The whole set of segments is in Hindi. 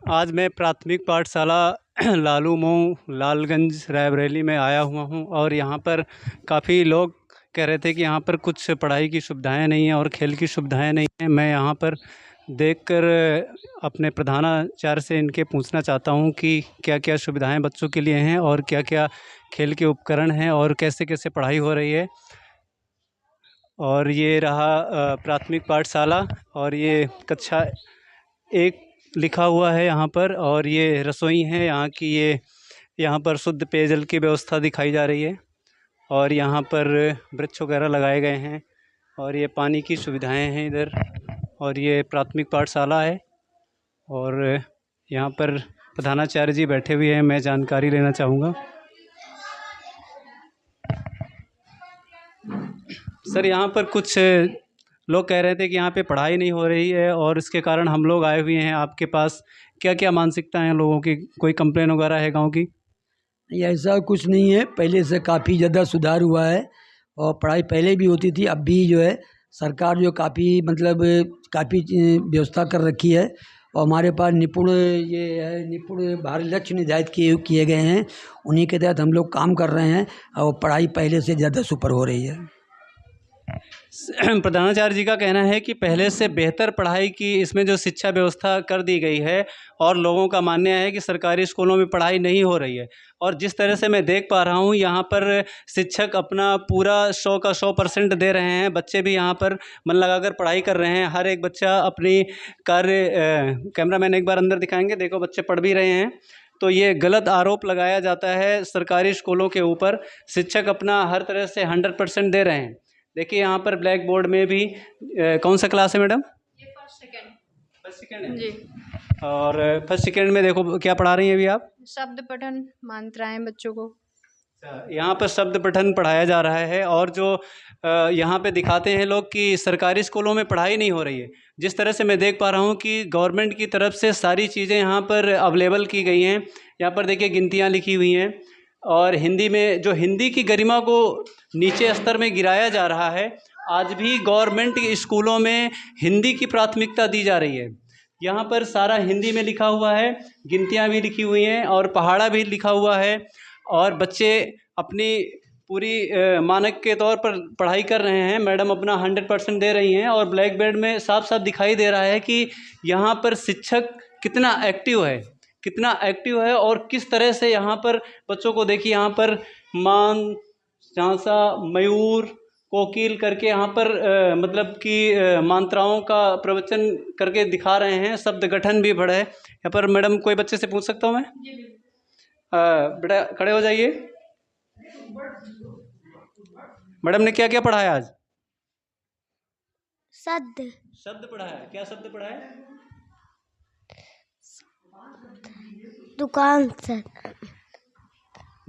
आज मैं प्राथमिक पाठशाला लालू मऊ लालगंज रायबरेली में आया हुआ हूँ और यहाँ पर काफ़ी लोग कह रहे थे कि यहाँ पर कुछ पढ़ाई की सुविधाएं नहीं हैं और खेल की सुविधाएं नहीं हैं। मैं यहाँ पर देखकर अपने प्रधानाचार्य से इनके पूछना चाहता हूँ कि क्या क्या सुविधाएं बच्चों के लिए हैं और क्या क्या खेल के उपकरण हैं और कैसे कैसे पढ़ाई हो रही है। और ये रहा प्राथमिक पाठशाला और ये कक्षा एक लिखा हुआ है यहाँ पर। और ये रसोई है यहाँ की। ये यहाँ पर शुद्ध पेयजल की व्यवस्था दिखाई जा रही है और यहाँ पर वृक्ष वगैरह लगाए गए हैं और ये पानी की सुविधाएं हैं इधर। और ये प्राथमिक पाठशाला है और यहाँ पर प्रधानाचार्य जी बैठे हुए हैं। मैं जानकारी लेना चाहूँगा। सर, यहाँ पर कुछ लोग कह रहे थे कि यहाँ पे पढ़ाई नहीं हो रही है और इसके कारण हम लोग आए हुए हैं आपके पास। क्या क्या मानसिकता है लोगों की? कोई कंप्लेन वगैरह है गांव की? ये ऐसा कुछ नहीं है, पहले से काफ़ी ज़्यादा सुधार हुआ है और पढ़ाई पहले भी होती थी, अब भी जो है सरकार जो काफ़ी काफ़ी व्यवस्था कर रखी है। और हमारे पास निपुण भारी लक्ष्य निर्धारित किए गए हैं, उन्हीं के तहत हम लोग काम कर रहे हैं और पढ़ाई पहले से ज़्यादा सुपर हो रही है। प्रधानाचार्य जी का कहना है कि पहले से बेहतर पढ़ाई की इसमें जो शिक्षा व्यवस्था कर दी गई है और लोगों का मानना है कि सरकारी स्कूलों में पढ़ाई नहीं हो रही है। और जिस तरह से मैं देख पा रहा हूँ यहाँ पर शिक्षक अपना पूरा 100 का 100% दे रहे हैं। बच्चे भी यहाँ पर मन लगाकर पढ़ाई कर रहे हैं। हर एक बच्चा अपनी कैमरामैन एक बार अंदर दिखाएंगे। देखो, बच्चे पढ़ भी रहे हैं। तो ये गलत आरोप लगाया जाता है सरकारी स्कूलों के ऊपर। शिक्षक अपना हर तरह से 100% दे रहे हैं। देखिए यहाँ पर ब्लैक बोर्ड में भी कौन सा क्लास है मैडम? ये फर्स्ट सेकेंड है जी। और फर्स्ट सेकेंड में देखो क्या पढ़ा रही हैं अभी आप? शब्द पठन मात्राएं बच्चों को। यहाँ पर शब्द पठन पढ़ाया जा रहा है। और जो यहाँ पे दिखाते हैं लोग कि सरकारी स्कूलों में पढ़ाई नहीं हो रही है, जिस तरह से मैं देख पा रहा हूँ कि गवर्नमेंट की तरफ से सारी चीज़ें यहाँ पर अवेलेबल की गई हैं। यहाँ पर देखिए गिनतियाँ लिखी हुई हैं और हिंदी में जो हिंदी की गरिमा को नीचे स्तर में गिराया जा रहा है। आज भी गवर्नमेंट स्कूलों में हिंदी की प्राथमिकता दी जा रही है। यहाँ पर सारा हिंदी में लिखा हुआ है, गिनतियाँ भी लिखी हुई हैं और पहाड़ा भी लिखा हुआ है। और बच्चे अपनी पूरी मानक के तौर पर पढ़ाई कर रहे हैं। मैडम अपना 100% दे रही हैं और ब्लैक बोर्ड में साफ साफ दिखाई दे रहा है कि यहाँ पर शिक्षक कितना एक्टिव है और किस तरह से यहाँ पर बच्चों को देखिए। यहाँ पर मान, झांसा, मयूर, कोकिल करके यहाँ पर मतलब कि मात्राओं का प्रवचन करके दिखा रहे हैं। शब्द गठन भी बड़ा है यहाँ पर। मैडम, कोई बच्चे से पूछ सकता हूँ मैं? बेटा खड़े हो जाइए। मैडम ने क्या क्या पढ़ाया आज? शब्द पढ़ाया। क्या शब्द पढ़ाया? दुकान से।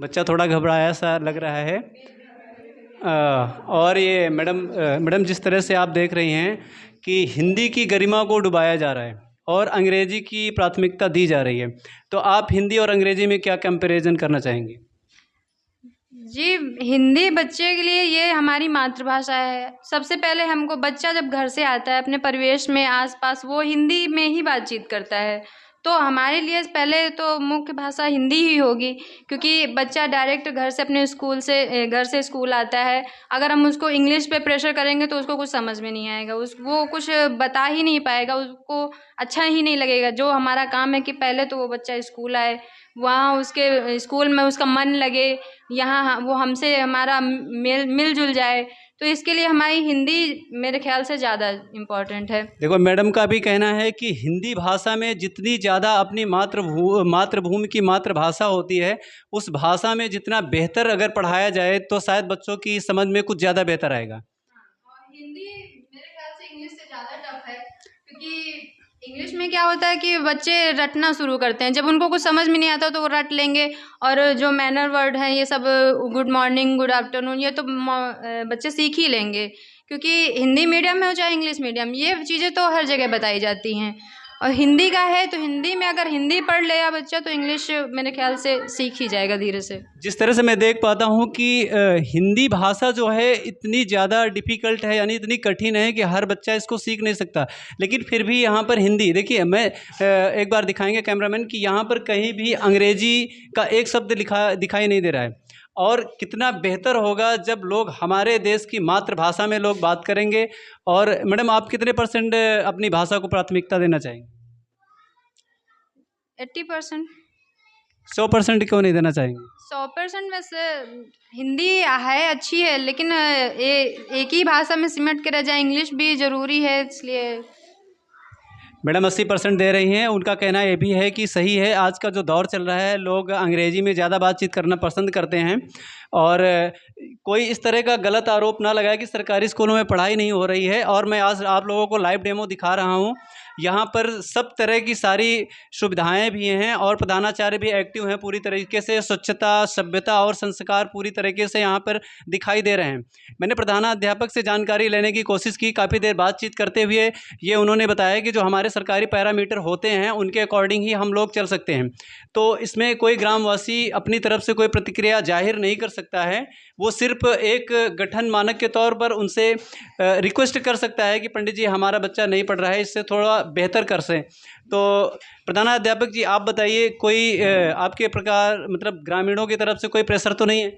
बच्चा थोड़ा घबराया सा लग रहा है। और ये मैडम जिस तरह से आप देख रही हैं कि हिंदी की गरिमा को डुबाया जा रहा है और अंग्रेजी की प्राथमिकता दी जा रही है, तो आप हिंदी और अंग्रेजी में क्या कंपैरिजन करना चाहेंगे? जी, हिंदी बच्चे के लिए ये हमारी मातृभाषा है। सबसे पहले हमको बच्चा जब घर से आता है अपने परिवेश में आसपास, वो हिंदी में ही बातचीत करता है। तो हमारे लिए पहले तो मुख्य भाषा हिंदी ही होगी, क्योंकि बच्चा डायरेक्ट घर से स्कूल आता है। अगर हम उसको इंग्लिश पे प्रेशर करेंगे तो उसको कुछ समझ में नहीं आएगा, वो कुछ बता ही नहीं पाएगा, उसको अच्छा ही नहीं लगेगा। जो हमारा काम है कि पहले तो वो बच्चा स्कूल आए, वहाँ उसके स्कूल में उसका मन लगे, यहाँ वो हमसे हमारा मिलजुल जाए। तो इसके लिए हमारी हिंदी मेरे ख्याल से ज़्यादा इम्पोर्टेंट है। देखो, मैडम का भी कहना है कि हिंदी भाषा में जितनी ज़्यादा अपनी मातृभूमि की मातृभाषा होती है, उस भाषा में जितना बेहतर अगर पढ़ाया जाए तो शायद बच्चों की समझ में कुछ ज़्यादा बेहतर आएगा। और हिंदी मेरे ख्याल से इंग्लिश से ज़्यादा टफ है, क्योंकि इंग्लिश में क्या होता है कि बच्चे रटना शुरू करते हैं। जब उनको कुछ समझ में नहीं आता तो वो रट लेंगे। और जो मैनर वर्ड हैं ये सब, गुड मॉर्निंग, गुड आफ्टरनून, ये तो बच्चे सीख ही लेंगे, क्योंकि हिंदी मीडियम में हो चाहे इंग्लिश मीडियम, ये चीज़ें तो हर जगह बताई जाती हैं। और हिंदी का है तो हिंदी में अगर हिंदी पढ़ लेगा बच्चा तो इंग्लिश मेरे ख्याल से सीख ही जाएगा धीरे से। जिस तरह से मैं देख पाता हूँ कि हिंदी भाषा जो है इतनी ज़्यादा डिफ़िकल्ट है, यानी इतनी कठिन है कि हर बच्चा इसको सीख नहीं सकता, लेकिन फिर भी यहाँ पर हिंदी देखिए, मैं एक बार दिखाएंगे कैमरामैन कि यहाँ पर कहीं भी अंग्रेजी का एक शब्द दिखाई नहीं दे रहा है। और कितना बेहतर होगा जब लोग हमारे देश की मातृभाषा में लोग बात करेंगे। और मैडम, आप कितने % अपनी भाषा को प्राथमिकता देना चाहेंगे? 80%। 100% क्यों नहीं देना चाहेंगे? 100% वैसे हिंदी है अच्छी है, लेकिन एक ही भाषा में सिमट के रह जाए, इंग्लिश भी ज़रूरी है, इसलिए। मैडम 80% दे रही हैं। उनका कहना ये भी है कि सही है, आज का जो दौर चल रहा है लोग अंग्रेज़ी में ज़्यादा बातचीत करना पसंद करते हैं। और कोई इस तरह का गलत आरोप ना लगाए कि सरकारी स्कूलों में पढ़ाई नहीं हो रही है। और मैं आज आप लोगों को लाइव डेमो दिखा रहा हूँ। यहाँ पर सब तरह की सारी सुविधाएं भी हैं और प्रधानाचार्य भी एक्टिव हैं पूरी तरीके से। स्वच्छता, सभ्यता और संस्कार पूरी तरीके से यहाँ पर दिखाई दे रहे हैं। मैंने प्रधानाध्यापक से जानकारी लेने की कोशिश की, काफ़ी देर बातचीत करते हुए ये उन्होंने बताया कि जो हमारे सरकारी पैरामीटर होते हैं उनके अकॉर्डिंग ही हम लोग चल सकते हैं। तो इसमें कोई ग्रामवासी अपनी तरफ से कोई प्रतिक्रिया जाहिर नहीं कर सकता है। वो सिर्फ एक गठन मानक के तौर पर उनसे रिक्वेस्ट कर सकता है कि पंडित जी हमारा बच्चा नहीं पढ़ रहा है, इससे थोड़ा बेहतर कर सें। तो प्रधानाध्यापक जी, आप बताइए, कोई आपके प्रकार मतलब ग्रामीणों की तरफ से कोई प्रेशर तो नहीं है?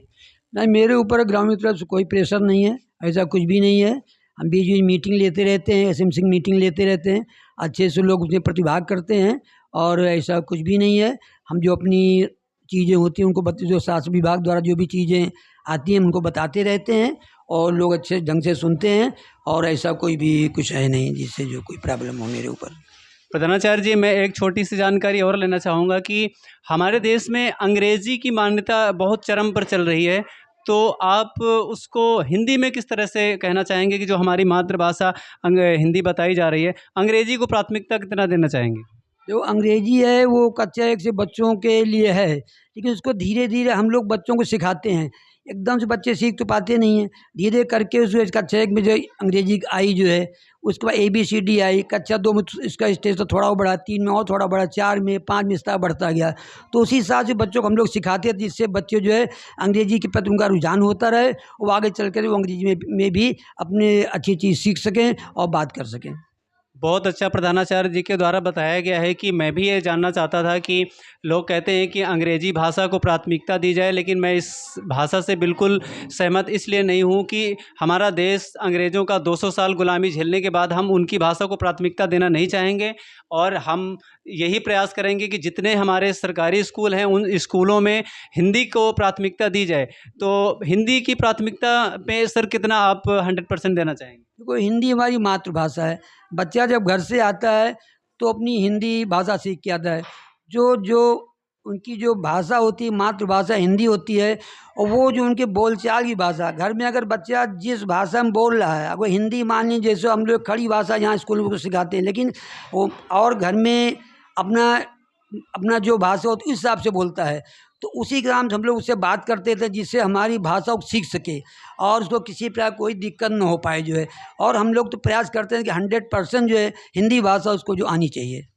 नहीं, मेरे ऊपर ग्रामीण की तरफ से कोई प्रेशर नहीं है, ऐसा कुछ भी नहीं है। हम बीच बीच मीटिंग लेते रहते हैं, एसएमसी मीटिंग लेते रहते हैं, अच्छे से लोग उसमें प्रतिभाग करते हैं और ऐसा कुछ भी नहीं है। हम जो अपनी चीज़ें होती हैं उनको जो शासन विभाग द्वारा जो भी चीज़ें आती हैं उनको बताते रहते हैं और लोग अच्छे ढंग से सुनते हैं और ऐसा कोई भी कुछ है नहीं जिससे जो कोई प्रॉब्लम हो मेरे ऊपर। प्रधानाचार्य जी, मैं एक छोटी सी जानकारी और लेना चाहूँगा कि हमारे देश में अंग्रेज़ी की मान्यता बहुत चरम पर चल रही है, तो आप उसको हिंदी में किस तरह से कहना चाहेंगे कि जो हमारी मातृभाषा हिंदी बताई जा रही है, अंग्रेज़ी को प्राथमिकता कितना देना चाहेंगे? जो अंग्रेजी है वो कक्षा 1 से बच्चों के लिए है, लेकिन उसको धीरे धीरे हम लोग बच्चों को सिखाते हैं। एकदम से बच्चे सीख तो पाते नहीं हैं, धीरे करके उसको कक्षा 1 में जो अंग्रेजी आई जो है, उसके बाद ABCD आई, कक्षा 2 में इसका स्टेज तो थोड़ा और बढ़ा, 3 में और थोड़ा बढ़ा, 4 में, 5 में इस तरह बढ़ता गया। तो उसी हिसाब से बच्चों को हम लोग सिखाते हैं जिससे बच्चे जो है अंग्रेजी के प्रति उनका रुझान होता रहे, वो आगे चल कर वो अंग्रेजी में भी अपने अच्छी चीज़ सीख सकें और बात कर सकें। बहुत अच्छा प्रधानाचार्य जी के द्वारा बताया गया है कि मैं भी ये जानना चाहता था कि लोग कहते हैं कि अंग्रेजी भाषा को प्राथमिकता दी जाए, लेकिन मैं इस भाषा से बिल्कुल सहमत इसलिए नहीं हूँ कि हमारा देश अंग्रेज़ों का 200 साल गुलामी झेलने के बाद हम उनकी भाषा को प्राथमिकता देना नहीं चाहेंगे। और हम यही प्रयास करेंगे कि जितने हमारे सरकारी स्कूल हैं उन स्कूलों में हिंदी को प्राथमिकता दी जाए। तो हिंदी की प्राथमिकता पे सर कितना आप 100% देना चाहेंगे? देखो, हिंदी हमारी मातृभाषा है। बच्चा जब घर से आता है तो अपनी हिंदी भाषा सीख के आता है। जो उनकी जो भाषा होती है, मातृभाषा हिंदी होती है, और वो जो उनके बोलचाल की भाषा, घर में अगर बच्चा जिस भाषा में बोल रहा है, अगर हिंदी मान लीजिए जैसे हम लोग खड़ी भाषा यहाँ स्कूल में सिखाते हैं, लेकिन वो और घर में अपना जो भाषा होती है उस हिसाब से बोलता है, तो उसी ग्राम से हम लोग उससे बात करते थे जिससे हमारी भाषा को सीख सके और उसको किसी प्रकार कोई दिक्कत न हो पाए जो है। और हम लोग तो प्रयास करते हैं कि 100% जो है हिंदी भाषा उसको जो आनी चाहिए।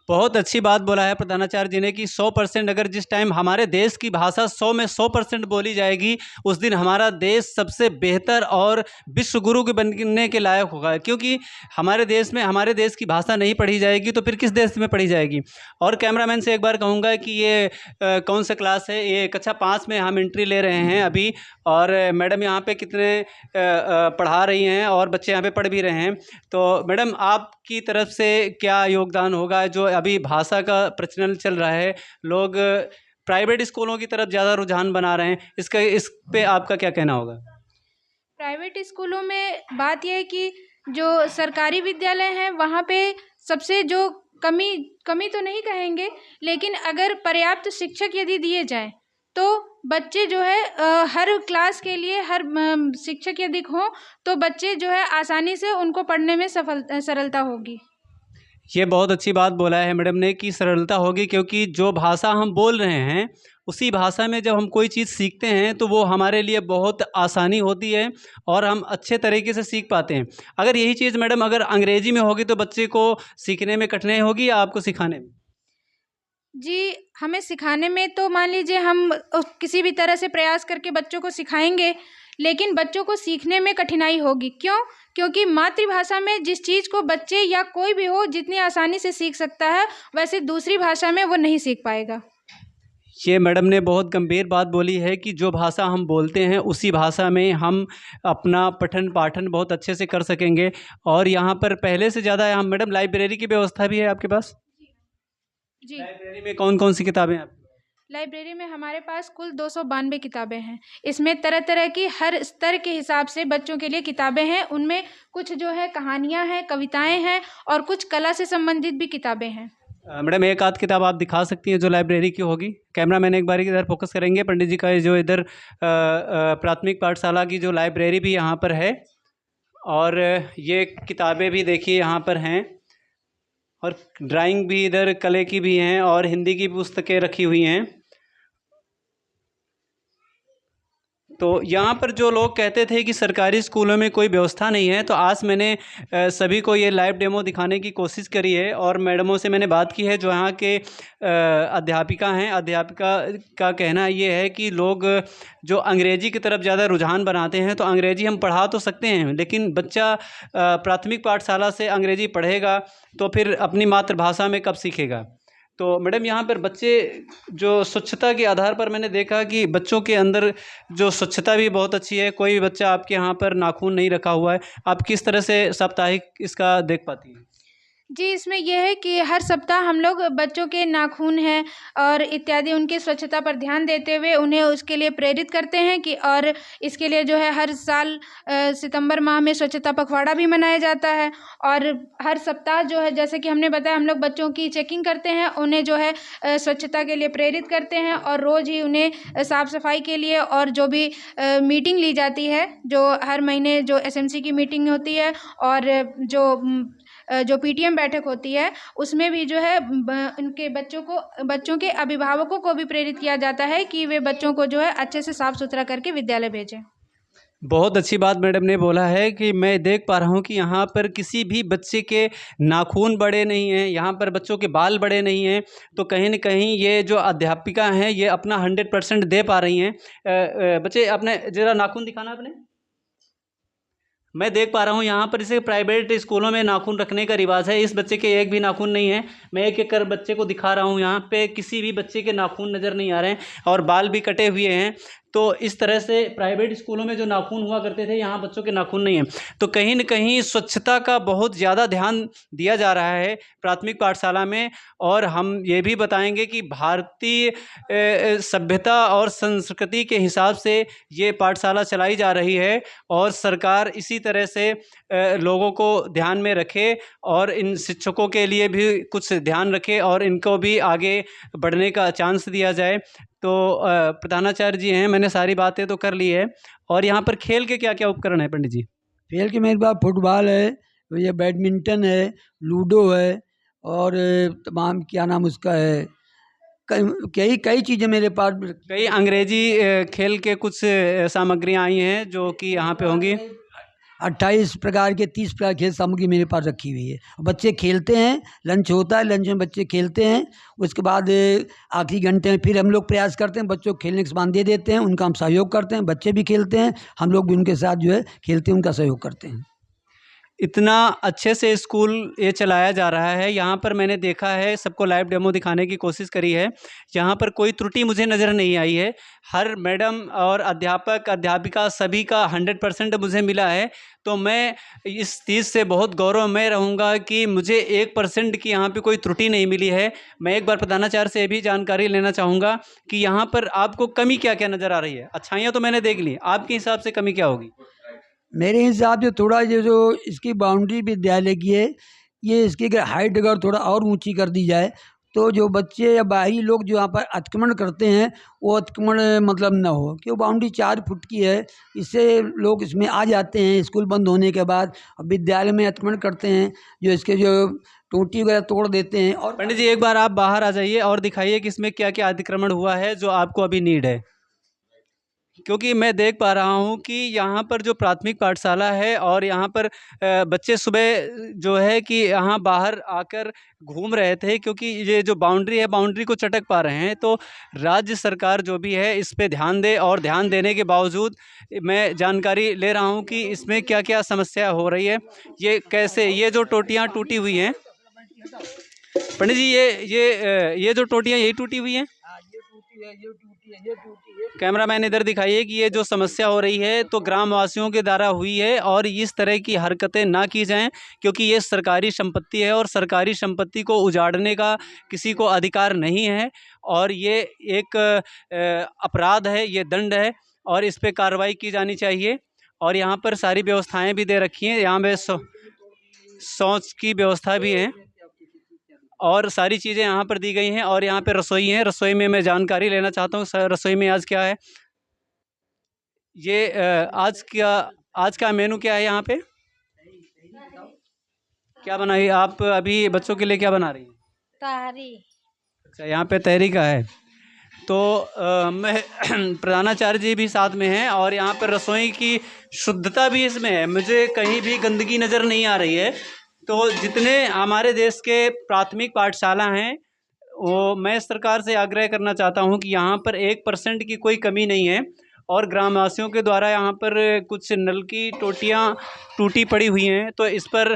बहुत अच्छी बात बोला है प्रधानाचार्य जी ने कि 100% अगर जिस टाइम हमारे देश की भाषा 100 में 100% बोली जाएगी, उस दिन हमारा देश सबसे बेहतर और विश्व गुरु के बनने के लायक होगा। क्योंकि हमारे देश में हमारे देश की भाषा नहीं पढ़ी जाएगी तो फिर किस देश में पढ़ी जाएगी। और कैमरामैन से एक बार कहूँगा कि ये कौन सा क्लास है? ये कक्षा 5 में हम एंट्री ले रहे हैं अभी, और मैडम यहाँ पे कितने पढ़ा रही हैं और बच्चे यहाँ पे पढ़ भी रहे हैं। तो मैडम, आपकी तरफ से क्या योगदान होगा? जो अभी भाषा का प्रचलन चल रहा है, लोग प्राइवेट स्कूलों की तरफ ज़्यादा रुझान बना रहे हैं, इस पे आपका क्या कहना होगा? प्राइवेट स्कूलों में बात यह है कि जो सरकारी विद्यालय हैं वहाँ पे सबसे जो कमी तो नहीं कहेंगे, लेकिन अगर पर्याप्त शिक्षक यदि दिए जाएं तो बच्चे जो है हर क्लास के लिए हर शिक्षक यदि हों तो बच्चे जो है आसानी से उनको पढ़ने में सरलता होगी। ये बहुत अच्छी बात बोला है मैडम ने कि सरलता होगी, क्योंकि जो भाषा हम बोल रहे हैं उसी भाषा में जब हम कोई चीज़ सीखते हैं तो वो हमारे लिए बहुत आसानी होती है और हम अच्छे तरीके से सीख पाते हैं। अगर यही चीज़ मैडम अगर अंग्रेजी में होगी तो बच्चे को सीखने में कठिनाई होगी या आपको सिखाने में? जी, हमें सिखाने में तो मान लीजिए हम किसी भी तरह से प्रयास करके बच्चों को सिखाएँगे, लेकिन बच्चों को सीखने में कठिनाई होगी। क्यों? क्योंकि मातृभाषा में जिस चीज़ को बच्चे या कोई भी हो जितनी आसानी से सीख सकता है, वैसे दूसरी भाषा में वो नहीं सीख पाएगा। ये मैडम ने बहुत गंभीर बात बोली है कि जो भाषा हम बोलते हैं उसी भाषा में हम अपना पठन पाठन बहुत अच्छे से कर सकेंगे। और यहाँ पर पहले से ज़्यादा यहाँ मैडम लाइब्रेरी की व्यवस्था भी है आपके पास? जी, लाइब्रेरी में कौन कौन सी किताबें हैं आपके पास? लाइब्रेरी में हमारे पास कुल 292 किताबें हैं। इसमें तरह-तरह की हर स्तर के हिसाब से बच्चों के लिए किताबें हैं। उनमें कुछ जो है कहानियाँ हैं, कविताएँ हैं और कुछ कला से संबंधित भी किताबें हैं। मैडम एक आध किताब आप दिखा सकती हैं जो लाइब्रेरी की होगी? कैमरा मैन एक बार इधर फोकस करेंगे। पंडित जी का ये जो इधर प्राथमिक पाठशाला की जो लाइब्रेरी भी यहाँ पर है और ये किताबें भी देखिए यहाँ पर हैं और ड्राइंग भी इधर कले की भी हैं और हिंदी की पुस्तकें रखी हुई हैं। तो यहाँ पर जो लोग कहते थे कि सरकारी स्कूलों में कोई व्यवस्था नहीं है, तो आज मैंने सभी को ये लाइव डेमो दिखाने की कोशिश करी है और मैडमों से मैंने बात की है जो यहाँ के अध्यापिका हैं। अध्यापिका का कहना ये है कि लोग जो अंग्रेजी की तरफ ज़्यादा रुझान बनाते हैं, तो अंग्रेजी हम पढ़ा तो सकते हैं लेकिन बच्चा प्राथमिक पाठशाला से अंग्रेजी पढ़ेगा तो फिर अपनी मातृभाषा में कब सीखेगा। तो मैडम यहाँ पर बच्चे जो स्वच्छता के आधार पर मैंने देखा कि बच्चों के अंदर जो स्वच्छता भी बहुत अच्छी है। कोई बच्चा आपके यहाँ पर नाखून नहीं रखा हुआ है। आप किस तरह से साप्ताहिक इसका देख पाती हैं? जी, इसमें यह है कि हर सप्ताह हम लोग बच्चों के नाखून हैं और इत्यादि उनकी स्वच्छता पर ध्यान देते हुए उन्हें उसके लिए प्रेरित करते हैं कि और इसके लिए जो है हर साल सितंबर माह में स्वच्छता पखवाड़ा भी मनाया जाता है। और हर सप्ताह जो है जैसे कि हमने बताया हम लोग बच्चों की चेकिंग करते हैं, उन्हें जो है स्वच्छता के लिए प्रेरित करते हैं और रोज़ ही उन्हें साफ़ सफाई के लिए और जो भी मीटिंग ली जाती है, जो हर महीने जो एसएमसी की मीटिंग होती है और जो पीटीएम बैठक होती है, उसमें भी जो है उनके बच्चों के अभिभावकों को भी प्रेरित किया जाता है कि वे बच्चों को जो है अच्छे से साफ सुथरा करके विद्यालय भेजें। बहुत अच्छी बात मैडम ने बोला है कि मैं देख पा रहा हूँ कि यहाँ पर किसी भी बच्चे के नाखून बड़े नहीं हैं, यहाँ पर बच्चों के बाल बड़े नहीं हैं। तो कहीं न कहीं ये जो अध्यापिका हैं ये अपना 100% दे पा रही हैं। बच्चे अपने ज़रा नाखून दिखाना अपने। मैं देख पा रहा हूँ यहाँ पर जैसे प्राइवेट स्कूलों में नाखून रखने का रिवाज है, इस बच्चे के एक भी नाखून नहीं है। मैं एक एक कर बच्चे को दिखा रहा हूँ, यहाँ पे किसी भी बच्चे के नाखून नज़र नहीं आ रहे हैं और बाल भी कटे हुए हैं। तो इस तरह से प्राइवेट स्कूलों में जो नाखून हुआ करते थे, यहाँ बच्चों के नाखून नहीं हैं। तो कहीं न कहीं स्वच्छता का बहुत ज़्यादा ध्यान दिया जा रहा है प्राथमिक पाठशाला में। और हम ये भी बताएंगे कि भारतीय सभ्यता और संस्कृति के हिसाब से ये पाठशाला चलाई जा रही है और सरकार इसी तरह से लोगों को ध्यान में रखे और इन शिक्षकों के लिए भी कुछ ध्यान रखे और इनको भी आगे बढ़ने का चांस दिया जाए। तो प्रधानाचार्य जी हैं, मैंने सारी बातें तो कर ली है। और यहाँ पर खेल के क्या क्या उपकरण हैं पंडित जी? खेल के मेरे पास फुटबॉल है, ये बैडमिंटन है, लूडो है और तमाम क्या नाम उसका है, कई कई चीज़ें मेरे पास। कई अंग्रेजी खेल के कुछ सामग्रियाँ आई हैं जो कि यहाँ पे होंगी। 28 प्रकार के 30 प्रकार की खेल सामग्री मेरे पास रखी हुई है। बच्चे खेलते हैं, लंच होता है, लंच में बच्चे खेलते हैं। उसके बाद आखिरी घंटे में फिर हम लोग प्रयास करते हैं, बच्चों को खेलने के सामान दे देते हैं, उनका हम सहयोग करते हैं। बच्चे भी खेलते हैं, हम लोग भी उनके साथ जो है खेलते हैं, उनका सहयोग करते हैं। इतना अच्छे से स्कूल ये चलाया जा रहा है। यहाँ पर मैंने देखा है, सबको लाइव डेमो दिखाने की कोशिश करी है, यहाँ पर कोई त्रुटि मुझे नज़र नहीं आई है। हर मैडम और अध्यापक अध्यापिका सभी का 100% मुझे मिला है। तो मैं इस चीज़ से बहुत गौरवमय रहूँगा कि मुझे 1% की यहाँ पे कोई त्रुटि नहीं मिली है। मैं एक बार प्रधानाचार्य से भी जानकारी लेना चाहूँगा कि यहाँ पर आपको कमी क्या क्या नज़र आ रही है। अच्छाइयाँ तो मैंने देख ली, आपके हिसाब से कमी क्या होगी? मेरे हिसाब से थोड़ा ये जो इसकी बाउंड्री विद्यालय की है, ये इसकी अगर हाइट अगर थोड़ा और ऊंची कर दी जाए तो जो बच्चे या बाहरी लोग जो यहाँ पर अतिक्रमण करते हैं वो अतिक्रमण मतलब न हो, क्यों बाउंड्री 4 फुट की है, इससे लोग इसमें आ जाते हैं स्कूल बंद होने के बाद, और विद्यालय में अतिक्रमण करते हैं, जो इसके जो टूटी वगैरह तोड़ देते हैं। और पंडित जी एक बार आप बाहर आ जाइए और दिखाइए कि इसमें क्या क्या अतिक्रमण हुआ है जो आपको अभी नीड है, क्योंकि मैं देख पा रहा हूँ कि यहाँ पर जो प्राथमिक पाठशाला है और यहाँ पर बच्चे सुबह जो है कि यहाँ बाहर आकर घूम रहे थे, क्योंकि ये जो बाउंड्री है बाउंड्री को चटक पा रहे हैं। तो राज्य सरकार जो भी है इस पे ध्यान दे, और ध्यान देने के बावजूद मैं जानकारी ले रहा हूँ कि इसमें क्या क्या समस्या हो रही है। ये कैसे, ये जो टोटियाँ टूटी हुई हैं पंडित जी, ये जो टोटियाँ यही टूटी हुई हैं। कैमरामैन इधर दिखाइए कि ये जो समस्या हो रही है तो ग्रामवासियों के द्वारा हुई है, और इस तरह की हरकतें ना की जाएं, क्योंकि ये सरकारी संपत्ति है और सरकारी संपत्ति को उजाड़ने का किसी को अधिकार नहीं है, और ये एक अपराध है, ये दंड है, और इस पे कार्रवाई की जानी चाहिए। और यहाँ पर सारी व्यवस्थाएं भी दे रखी हैं, यहाँ पे शौच की व्यवस्था भी है और सारी चीज़ें यहाँ पर दी गई हैं। और यहाँ पे रसोई है, रसोई में मैं जानकारी लेना चाहता हूँ सर, रसोई में आज क्या है, ये आज का मेनू क्या है, यहाँ पे क्या बनाई आप अभी बच्चों के लिए, क्या बना रही हैं? तारी। अच्छा, यहाँ पे तहरी का है। तो मैं प्रधानाचार्य जी भी साथ में हैं, और यहाँ पर रसोई की शुद्धता भी इसमें है, मुझे कहीं भी गंदगी नज़र नहीं आ रही है। तो जितने हमारे देश के प्राथमिक पाठशाला हैं वो मैं सरकार से आग्रह करना चाहता हूं कि यहाँ पर 1% की कोई कमी नहीं है, और ग्रामवासियों के द्वारा यहाँ पर कुछ नल की टोटियाँ टूटी पड़ी हुई हैं, तो इस पर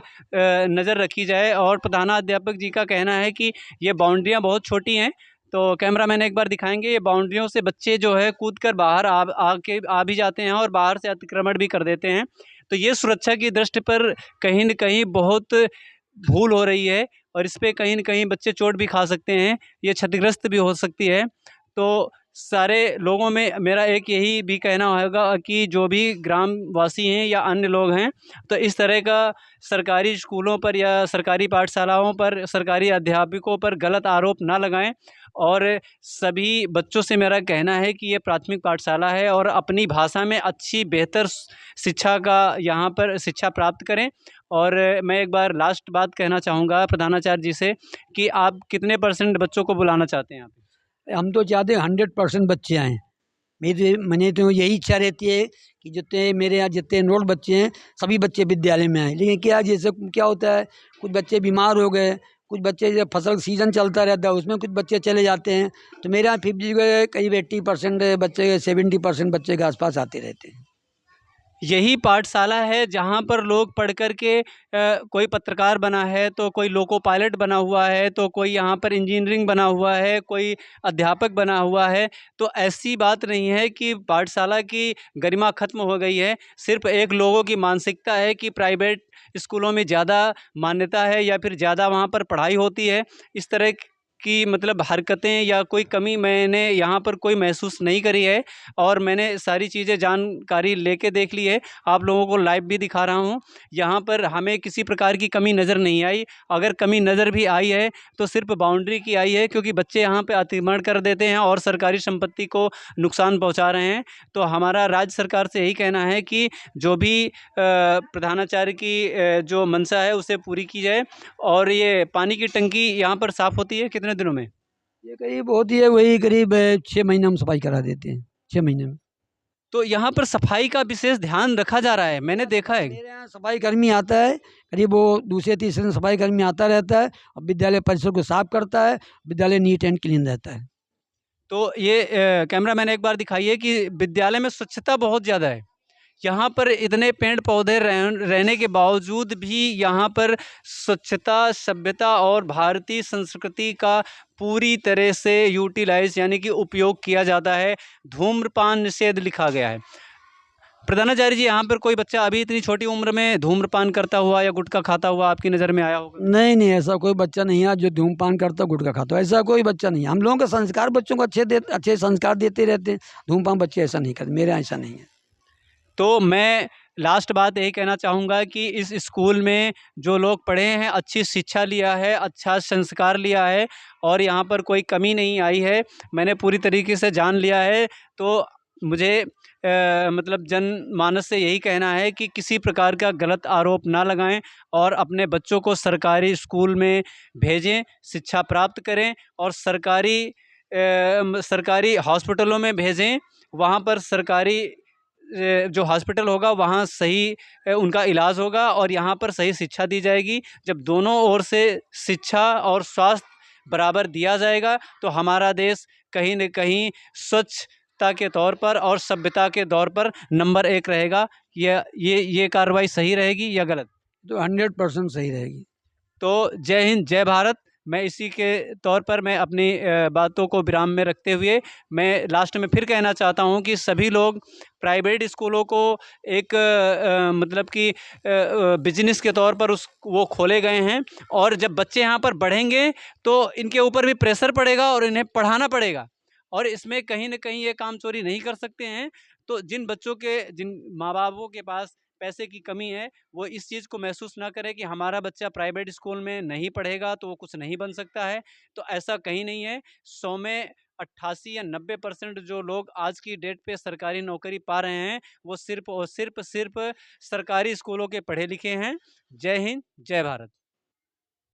नज़र रखी जाए। और प्रधानाध्यापक जी का कहना है कि ये बाउंड्रियाँ बहुत छोटी हैं, तो कैमरामैन एक बार दिखाएंगे, ये बाउंड्रियों से बच्चे जो है कूद कर बाहर आ भी जाते हैं और बाहर से अतिक्रमण भी कर देते हैं। तो ये सुरक्षा की दृष्टि पर कहीं न कहीं बहुत भूल हो रही है, और इस पे कहीं न कहीं बच्चे चोट भी खा सकते हैं, ये क्षतिग्रस्त भी हो सकती है। तो सारे लोगों में मेरा एक यही भी कहना होगा कि जो भी ग्रामवासी हैं या अन्य लोग हैं, तो इस तरह का सरकारी स्कूलों पर या सरकारी पाठशालाओं पर, सरकारी अध्यापकों पर गलत आरोप ना लगाएं। और सभी बच्चों से मेरा कहना है कि ये प्राथमिक पाठशाला है और अपनी भाषा में अच्छी बेहतर शिक्षा का यहाँ पर शिक्षा प्राप्त करें। और मैं एक बार लास्ट बात कहना चाहूँगा प्रधानाचार्य जी से कि आप कितने % बच्चों को बुलाना चाहते हैं यहाँ पे? हम तो चाहते हैं 100% बच्चे आएँ। मैंने तो यही इच्छा रहती है कि जितने मेरे यहाँ जितने एनरोल्ड बच्चे हैं सभी बच्चे विद्यालय में आएँ। लेकिन जैसे क्या होता है, कुछ बच्चे बीमार हो गए, कुछ बच्चे जब फसल सीज़न चलता रहता है उसमें कुछ बच्चे चले जाते हैं, तो मेरे यहाँ 50 करीब 80% बच्चे, 70% बच्चे के आसपास आते रहते हैं। यही पाठशाला है जहाँ पर लोग पढ़ कर के कोई पत्रकार बना है, तो कोई लोको पायलट बना हुआ है, तो कोई यहाँ पर इंजीनियरिंग बना हुआ है, कोई अध्यापक बना हुआ है। तो ऐसी बात नहीं है कि पाठशाला की गरिमा खत्म हो गई है, सिर्फ एक लोगों की मानसिकता है कि प्राइवेट स्कूलों में ज़्यादा मान्यता है या फिर ज़्यादा वहाँ पर पढ़ाई होती है। इस तरह की मतलब हरकतें या कोई कमी मैंने यहाँ पर कोई महसूस नहीं करी है, और मैंने सारी चीज़ें जानकारी लेके देख ली है, आप लोगों को लाइव भी दिखा रहा हूँ। यहाँ पर हमें किसी प्रकार की कमी नज़र नहीं आई, अगर कमी नज़र भी आई है तो सिर्फ बाउंड्री की आई है, क्योंकि बच्चे यहाँ पे अतिक्रमण कर देते हैं और सरकारी संपत्ति को नुकसान पहुँचा रहे हैं। तो हमारा राज्य सरकार से यही कहना है कि जो भी प्रधानाचार्य की जो मंशा है उसे पूरी की जाए। और ये पानी की टंकी यहाँ पर साफ़ होती है कितने दिनों में? ये करीब होती है वही करीब 6 महीने हम सफाई करा देते हैं, 6 महीने में। तो यहाँ पर सफाई का विशेष ध्यान रखा जा रहा है, मैंने देखा है। मेरे यहाँ सफाई कर्मी आता है, करीब वो दूसरे तीसरे दिन सफाई कर्मी आता रहता है और विद्यालय परिसर को साफ करता है, विद्यालय नीट एंड क्लीन रहता है। तो ये कैमरामैन एक बार दिखाइए कि विद्यालय में स्वच्छता बहुत ज़्यादा है। यहाँ पर इतने पेड़ पौधे रहने के बावजूद भी यहाँ पर स्वच्छता, सभ्यता और भारतीय संस्कृति का पूरी तरह से यूटिलाइज यानी कि उपयोग किया जाता है। धूम्रपान निषेध लिखा गया है। प्रधानाचार्य जी, यहाँ पर कोई बच्चा अभी इतनी छोटी उम्र में धूम्रपान करता हुआ या गुटखा खाता हुआ आपकी नज़र में आया होगा? नहीं, ऐसा कोई बच्चा नहीं है जो धूम्रपान करता गुटखा खाता, ऐसा कोई बच्चा नहीं है। हम लोगों का संस्कार बच्चों को अच्छे संस्कार देते रहते हैं, धूम्रपान बच्चे ऐसा नहीं करते, मेरे यहाँ ऐसा नहीं है। तो मैं लास्ट बात यही कहना चाहूँगा कि इस स्कूल में जो लोग पढ़े हैं, अच्छी शिक्षा लिया है, अच्छा संस्कार लिया है और यहाँ पर कोई कमी नहीं आई है, मैंने पूरी तरीके से जान लिया है। तो मुझे मतलब जनमानस से यही कहना है कि किसी प्रकार का गलत आरोप ना लगाएँ और अपने बच्चों को सरकारी स्कूल में भेजें, शिक्षा प्राप्त करें और सरकारी हॉस्पिटलों में भेजें। वहाँ पर सरकारी जो हॉस्पिटल होगा वहाँ सही उनका इलाज होगा और यहाँ पर सही शिक्षा दी जाएगी। जब दोनों ओर से शिक्षा और स्वास्थ्य बराबर दिया जाएगा तो हमारा देश कहीं न कहीं स्वच्छता के तौर पर और सभ्यता के तौर पर नंबर 1 रहेगा। ये कार्रवाई सही रहेगी या गलत? तो 100% सही रहेगी। तो जय हिंद, जय भारत। मैं इसी के तौर पर मैं अपनी बातों को विराम में रखते हुए मैं लास्ट में फिर कहना चाहता हूँ कि सभी लोग प्राइवेट स्कूलों को एक मतलब कि बिजनेस के तौर पर वो खोले गए हैं और जब बच्चे यहाँ पर बढ़ेंगे तो इनके ऊपर भी प्रेशर पड़ेगा और इन्हें पढ़ाना पड़ेगा और इसमें कहीं न कहीं ये काम चोरी नहीं कर सकते हैं। तो जिन माँ बापों के पास पैसे की कमी है, वो इस चीज़ को महसूस ना करें कि हमारा बच्चा प्राइवेट स्कूल में नहीं पढ़ेगा तो वो कुछ नहीं बन सकता है। तो ऐसा कहीं नहीं है। 100 में 88 या 90% जो लोग आज की डेट पे सरकारी नौकरी पा रहे हैं, वो सिर्फ़ और सिर्फ़ सरकारी स्कूलों के पढ़े लिखे हैं। जय हिंद, जय भारत।